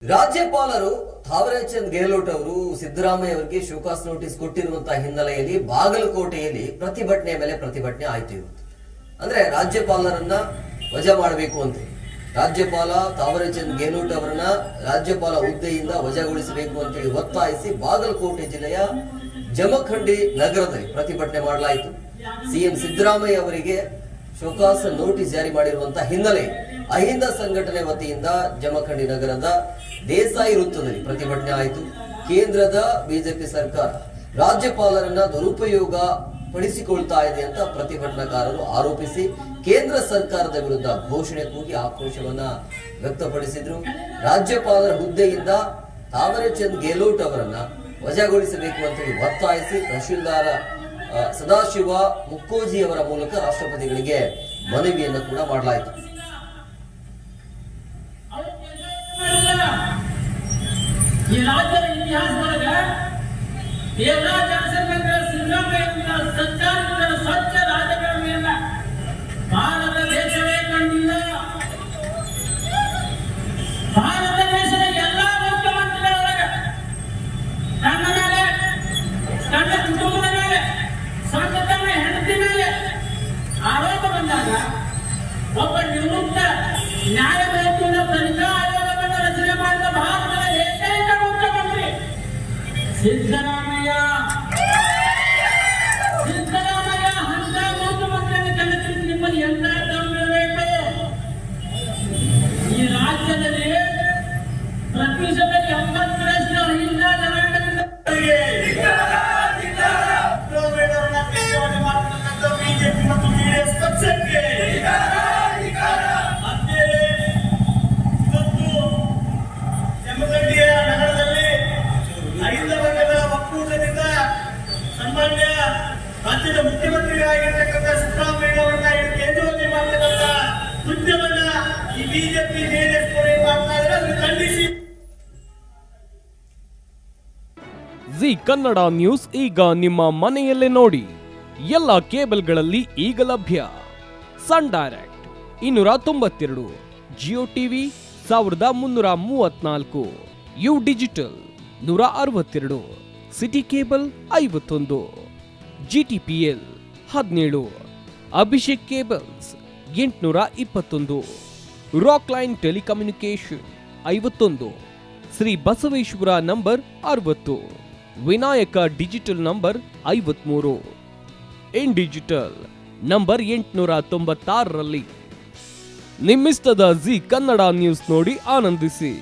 ರಾಜ್ಯಪಾಲರು ಥಾವರಚಂದ್ ಗೆಹ್ಲೋಟ್ ಅವರು ಸಿದ್ದರಾಮಯ್ಯ ಅವರಿಗೆ ಶೋಕಾಸ್ ನೋಟಿಸ್ ಕೊಟ್ಟಿರುವಂತಹ ಹಿನ್ನೆಲೆಯಲ್ಲಿ ಬಾಗಲಕೋಟೆಯಲ್ಲಿ ಪ್ರತಿಭಟನೆ ಮೇಲೆ ಪ್ರತಿಭಟನೆ ಆಯ್ತು ಇವತ್ತು. ಅಂದ್ರೆ ರಾಜ್ಯಪಾಲರನ್ನ ವಜಾ ಮಾಡಬೇಕು ಅಂತ ರಾಜ್ಯಪಾಲ ಥಾವರಚಂದ್ ಗೆಹ್ಲೋಟ್ ಅವರನ್ನ ರಾಜ್ಯಪಾಲ ಹುದ್ದೆಯಿಂದ ವಜಾಗೊಳಿಸಬೇಕು ಅಂತ ಹೇಳಿ ಒತ್ತಾಯಿಸಿ ಬಾಗಲಕೋಟೆ ಜಿಲ್ಲೆಯ ಜಮಖಂಡಿ ನಗರದಲ್ಲಿ ಪ್ರತಿಭಟನೆ ಮಾಡಲಾಯಿತು. ಸಿಎಂ ಸಿದ್ದರಾಮಯ್ಯ ಅವರಿಗೆ ಶೋಕಾಸ್ ನೋಟಿಸ್ ಜಾರಿ ಮಾಡಿರುವಂತಹ ಹಿನ್ನೆಲೆ ಅಹಿಂದ ಸಂಘಟನೆ ವತಿಯಿಂದ ಜಮಖಂಡಿ ನಗರದ ದೇಸಾಯಿ ವೃತ್ತದಲ್ಲಿ ಪ್ರತಿಭಟನೆ ಆಯಿತು. ಕೇಂದ್ರದ ಬಿಜೆಪಿ ಸರ್ಕಾರ ರಾಜ್ಯಪಾಲರನ್ನ ದುರುಪಯೋಗ ಪಡಿಸಿಕೊಳ್ತಾ ಇದೆ ಅಂತ ಪ್ರತಿಭಟನಾಕಾರರು ಆರೋಪಿಸಿ ಕೇಂದ್ರ ಸರ್ಕಾರದ ವಿರುದ್ಧ ಘೋಷಣೆ ಕೂಗಿ ಆಕ್ರೋಶವನ್ನ ವ್ಯಕ್ತಪಡಿಸಿದ್ರು. ರಾಜ್ಯಪಾಲರ ಹುದ್ದೆಯಿಂದ ಥಾವರಚಂದ್ ಗೆಹ್ಲೋಟ್ ಅವರನ್ನ ವಜಾಗೊಳಿಸಬೇಕು ಅಂತ ಹೇಳಿ ಒತ್ತಾಯಿಸಿ ತಹಶೀಲ್ದಾರ ಸದಾಶಿವ ಮುಕ್ಕೋಜಿ ಅವರ ಮೂಲಕ ರಾಷ್ಟ್ರಪತಿಗಳಿಗೆ ಮನವಿಯನ್ನು ಕೂಡ ಮಾಡಲಾಯಿತು. ಈ ರಾಜ್ಯದ ಇತಿಹಾಸದೊಳಗ ದೇವರಾಜ ಅರಸನಗರ ಸಿದ್ದರಾಮಯ್ಯ ಸಂಚಾರಿತ ಸ್ವಚ್ಛ ರಾಜಕಾರಣಿಯನ್ನ ಭಾರತ ದೇಶವೇ ಕಂಡಿಲ್ಲ. ಭಾರತ ದೇಶದ ಎಲ್ಲಾ ಮುಖ್ಯಮಂತ್ರಿಗಳೊಳಗ ತನ್ನ ಮೇಲೆ, ತನ್ನ ಕುಟುಂಬದ ಮೇಲೆ, ಸ್ವಂತ ತನ್ನ ಹೆಂಡತಿ ಮೇಲೆ ಆರೋಪ ಬಂದಾಗ ಒಬ್ಬ ನಿವೃತ್ತ ನ್ಯಾಯಮೂರ್ತಿಯ ತನಿಖಾ ಆಯೋಗವನ್ನು ರಚನೆ ಮಾಡಿದ ಭಾರತದ ಏಕೈಕ ಮುಖ್ಯಮಂತ್ರಿ ಸಿದ್ದರಾಮಯ್ಯ ಅಂತ ಮುಖ್ಯಮಂತ್ರಿಯನ್ನು ಕಲಿತು ನಿಮ್ಮಲ್ಲಿ ಎಂತ ತರಬೇಕು. ಈ ರಾಜ್ಯದಲ್ಲಿ ಪ್ರತಿಶತಕ್ಕೆ 80% ಅಹಿಂದ ಜನಾಂಗದಿಂದ ಬಿಜೆಪಿ ಮತ್ತು ಜೆಡಿಎಸ್ ಪಕ್ಷಕ್ಕೆ ಸಾಮಾನ್ಯ ರಾಜ್ಯದ ಮುಖ್ಯಮಂತ್ರಿಗಳಾಗಿರ್ತಕ್ಕಂಥ ಸಿದ್ದರಾಮಯ್ಯ ಅವರನ್ನ ಕೇಂದ್ರದಲ್ಲಿ ಮಾಡ್ತಕ್ಕಂಥ ಕೃತ್ಯವನ್ನ ಈ ಬಿಜೆಪಿ ಜೆಡಿಎಸ್ ಮಾಡ್ತಾ ಇದ್ರೆ ಅದನ್ನು ಖಂಡಿಸಿ. ಜಿ ಕನ್ನಡ ನ್ಯೂಸ್ ಈಗ ನಿಮ್ಮ ಮನೆಯಲ್ಲೇ ನೋಡಿ. ಎಲ್ಲ ಕೇಬಲ್ಗಳಲ್ಲಿ ಈಗ ಲಭ್ಯ. Sun direct 292, Jio TV 1334, U digital 162, city cable 51, GTPL 17, Abhishek cables 821, rock line telecommunication 51, Shri Basaveshwara number 60, Vinayaka digital number 53, in digital number 896ರಲ್ಲಿ. ನಿಮ್ಮಿಸ್ತದ ಜಿ ಕನ್ನಡ ನ್ಯೂಸ್ ನೋಡಿ ಆನಂದಿಸಿ.